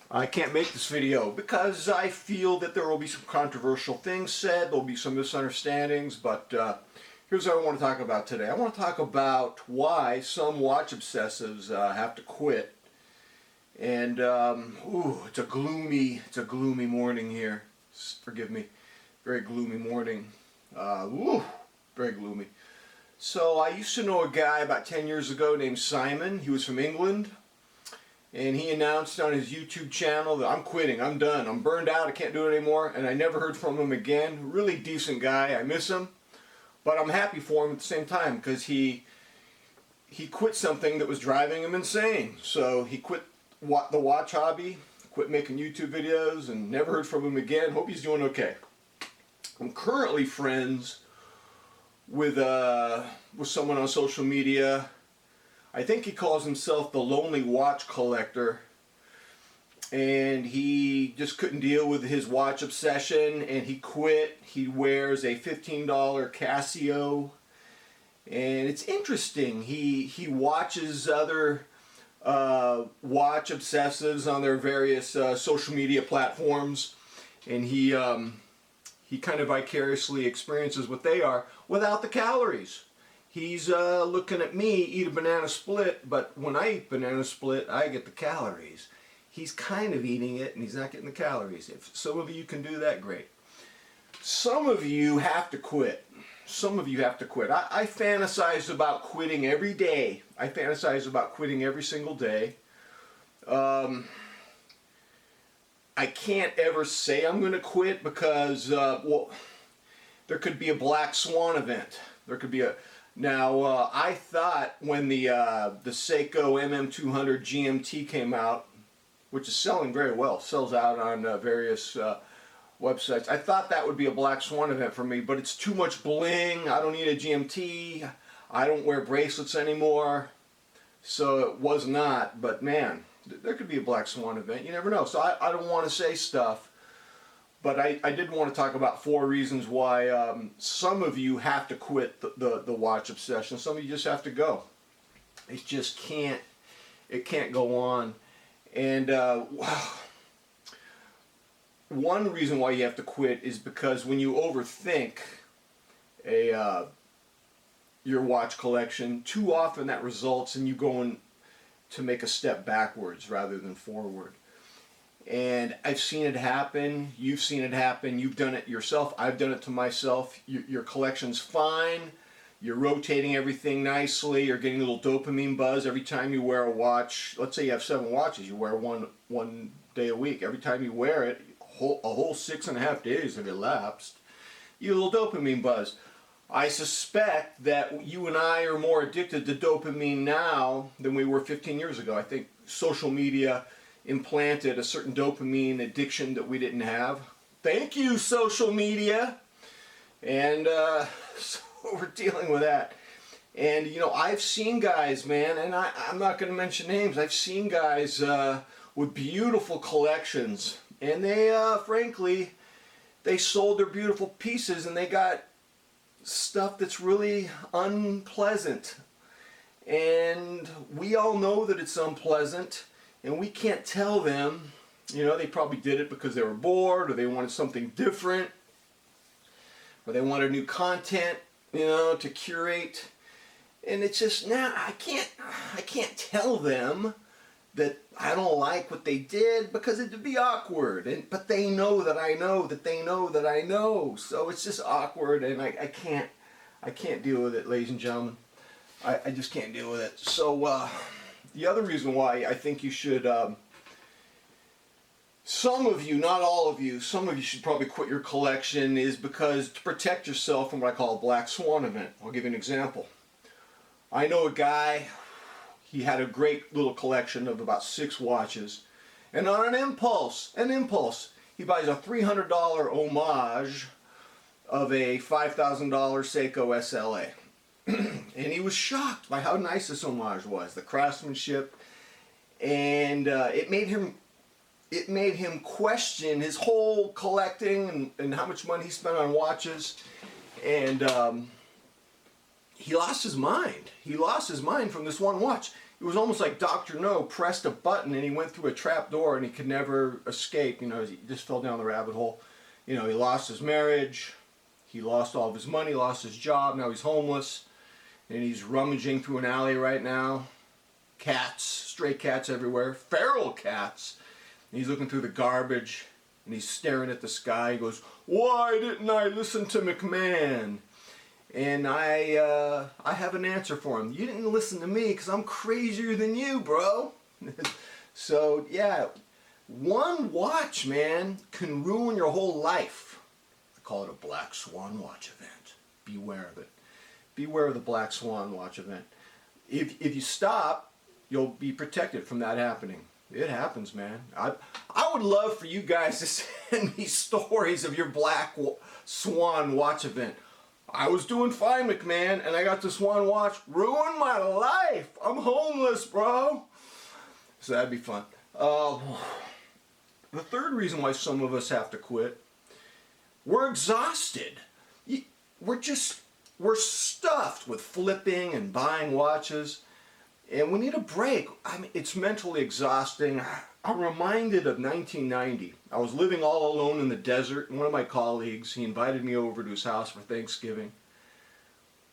I can't make this video because I feel that there will be some controversial things said, there'll be some misunderstandings, but here's what I want to talk about today. I want to talk about why some watch obsessives have to quit. And it's a gloomy morning here. Forgive me, very gloomy morning. Very gloomy. So I used to know a guy about 10 years ago named Simon. He was from England. And he announced on his YouTube channel that I'm quitting, I'm done, I'm burned out, I can't do it anymore. And I never heard from him again. Really decent guy, I miss him. But I'm happy for him at the same time because he quit something that was driving him insane. So he quit the watch hobby, quit making YouTube videos, and never heard from him again. Hope he's doing okay. I'm currently friends with someone on social media. I think he calls himself the Lonely Watch Collector, and he just couldn't deal with his watch obsession and he quit. He wears a $15 Casio, and it's interesting. He watches other watch obsessives on their various social media platforms, and he kind of vicariously experiences what they are without the calories. He's looking at me eat a banana split, but when I eat banana split, I get the calories. He's kind of eating it, and he's not getting the calories. If some of you can do that, great. Some of you have to quit. Some of you have to quit. I fantasize about quitting every day. I fantasize about quitting every single day. I can't ever say I'm going to quit because, well, there could be a Black Swan event. There could be a... Now, I thought when the Seiko MM200 GMT came out, which is selling very well, sells out on various websites, I thought that would be a Black Swan event for me, but it's too much bling. I don't need a GMT. I don't wear bracelets anymore, so it was not. But man, there could be a Black Swan event. You never know. So I don't want to say stuff. But I did want to talk about 4 reasons why some of you have to quit the watch obsession. Some of you just have to go. It just can't go on. And one reason why you have to quit is because when you overthink your watch collection, too often that results in you going to make a step backwards rather than forward. And I've seen it happen, you've seen it happen, you've done it yourself, I've done it to myself. Your collection's fine, you're rotating everything nicely, you're getting a little dopamine buzz every time you wear a watch. Let's say you have 7 watches, you wear one day a week. Every time you wear it, a whole 6.5 days have elapsed, you get a little dopamine buzz. I suspect that you and I are more addicted to dopamine now than we were 15 years ago. I think social media implanted a certain dopamine addiction that we didn't have. Thank you, social media. And so we're dealing with that. And you know, I've seen guys, man, and I'm not going to mention names, I've seen guys with beautiful collections, and they frankly, they sold their beautiful pieces and they got stuff that's really unpleasant. And we all know that it's unpleasant. And we can't tell them, you know, they probably did it because they were bored, or they wanted something different, or they wanted new content, you know, to curate. And it's just, nah, I can't tell them that I don't like what they did because it'd be awkward. But they know that I know that they know that I know. So it's just awkward, and I can't deal with it, ladies and gentlemen. I just can't deal with it. So, the other reason why I think you should, some of you, not all of you, some of you should probably quit your collection is because to protect yourself from what I call a Black Swan event. I'll give you an example. I know a guy, he had a great little collection of about 6 watches, and on an impulse, he buys a $300 homage of a $5,000 Seiko SLA. And he was shocked by how nice this homage was, the craftsmanship, and it made him question his whole collecting and how much money he spent on watches, and he lost his mind. He lost his mind from this one watch. it was almost like Dr. No pressed a button and he went through a trap door and he could never escape. You know, he just fell down the rabbit hole. You know, he lost his marriage, he lost all of his money, lost his job, now he's homeless, and he's rummaging through an alley right now. Cats, stray cats everywhere, feral cats. And he's looking through the garbage and he's staring at the sky. He goes, "Why didn't I listen to McMahon?" And I have an answer for him. You didn't listen to me because I'm crazier than you, bro. So yeah, one watch, man, can ruin your whole life. I call it a Black Swan Watch Event. Beware of it. Beware of the Black Swan Watch Event. If you stop, you'll be protected from that happening. It happens, man. I would love for you guys to send me stories of your Black Swan Watch Event. I was doing fine, McMahon, and I got this one watch. Ruined my life. I'm homeless, bro. So that'd be fun. The third reason why some of us have to quit, we're exhausted. We're stuffed with flipping and buying watches, and we need a break. I mean, it's mentally exhausting. I'm reminded of 1990. I was living all alone in the desert, and one of my colleagues, he invited me over to his house for Thanksgiving.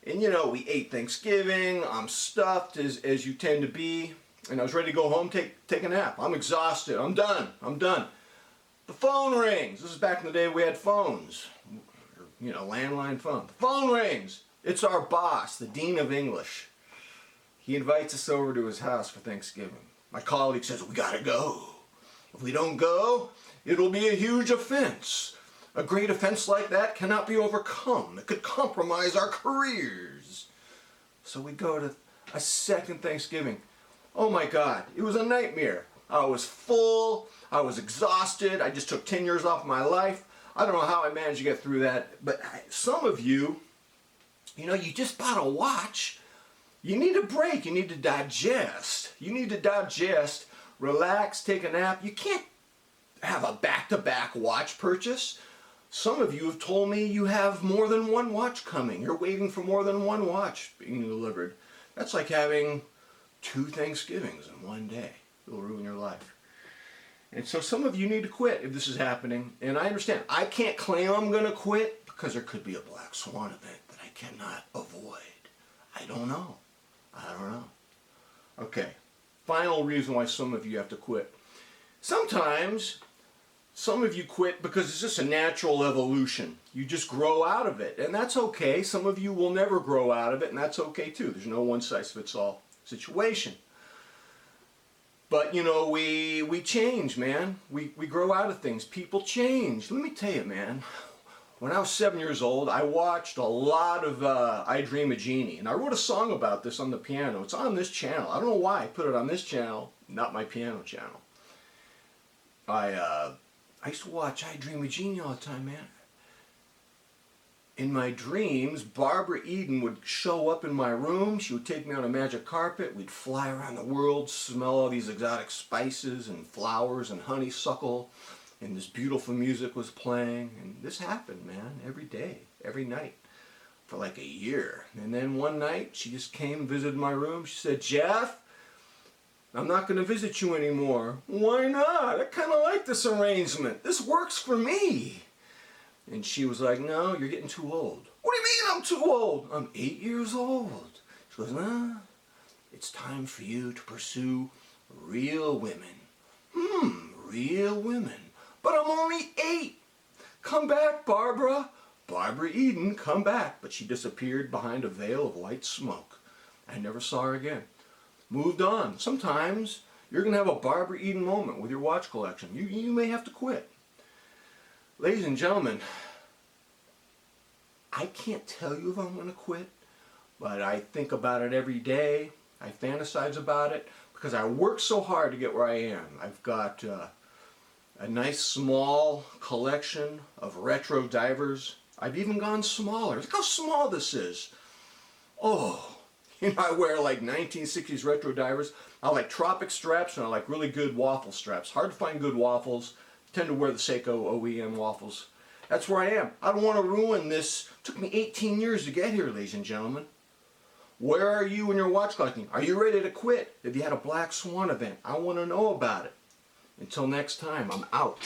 And you know, we ate Thanksgiving. I'm stuffed as you tend to be, and I was ready to go home, take a nap. I'm exhausted. I'm done. The phone rings. This is back in the day we had phones. You know, landline phone. The phone rings. It's our boss, the Dean of English. He invites us over to his house for Thanksgiving. My colleague says, "We gotta go. If we don't go, it'll be a huge offense. A great offense like that cannot be overcome. It could compromise our careers." So we go to a second Thanksgiving. Oh my God, it was a nightmare. I was full, I was exhausted, I just took 10 years off my life. I don't know how I managed to get through that, but some of you, you know, you just bought a watch. You need a break, you need to digest. Relax, take a nap. You can't have a back-to-back watch purchase. Some of you have told me you have more than one watch coming. You're waiting for more than one watch being delivered. That's like having 2 Thanksgivings in one day. It'll ruin your life. And so some of you need to quit if this is happening. And I understand. I can't claim I'm going to quit because there could be a Black Swan event that I cannot avoid. I don't know. Okay. Final reason why some of you have to quit. Sometimes some of you quit because it's just a natural evolution. You just grow out of it, and that's okay. Some of you will never grow out of it, and that's okay too. There's no one-size-fits-all situation. But you know, we change, man. We grow out of things. People change. Let me tell you, man. When I was 7 years old, I watched a lot of I Dream a Genie, and I wrote a song about this on the piano. It's on this channel. I don't know why I put it on this channel, not my piano channel. I used to watch I Dream a Genie all the time, man. In my dreams, Barbara Eden would show up in my room. She would take me on a magic carpet. We'd fly around the world, smell all these exotic spices and flowers and honeysuckle. And this beautiful music was playing. And this happened, man, every day, every night, for like a year. And then one night, she just came, visited my room. She said, "Jeff, I'm not going to visit you anymore." "Why not? I kind of like this arrangement. This works for me." And she was like, "No, you're getting too old." "What do you mean I'm too old?" "I'm 8 years old." She goes, "Nah, it's time for you to pursue real women." Real women. "But I'm only 8. Come back, Barbara." Barbara Eden, come back. But she disappeared behind a veil of white smoke. I never saw her again. Moved on. Sometimes you're going to have a Barbara Eden moment with your watch collection. You may have to quit. Ladies and gentlemen, I can't tell you if I'm going to quit, but I think about it every day. I fantasize about it because I work so hard to get where I am. I've got a nice small collection of retro divers. I've even gone smaller. Look how small this is. Oh, you know, I wear like 1960s retro divers. I like Tropic straps, and I like really good waffle straps. Hard to find good waffles. Tend to wear the Seiko OEM waffles. That's where I am. I don't want to ruin this. It took me 18 years to get here, ladies and gentlemen. Where are you in your watch collecting? Are you ready to quit? Have you had a Black Swan event? I want to know about it. Until next time, I'm out.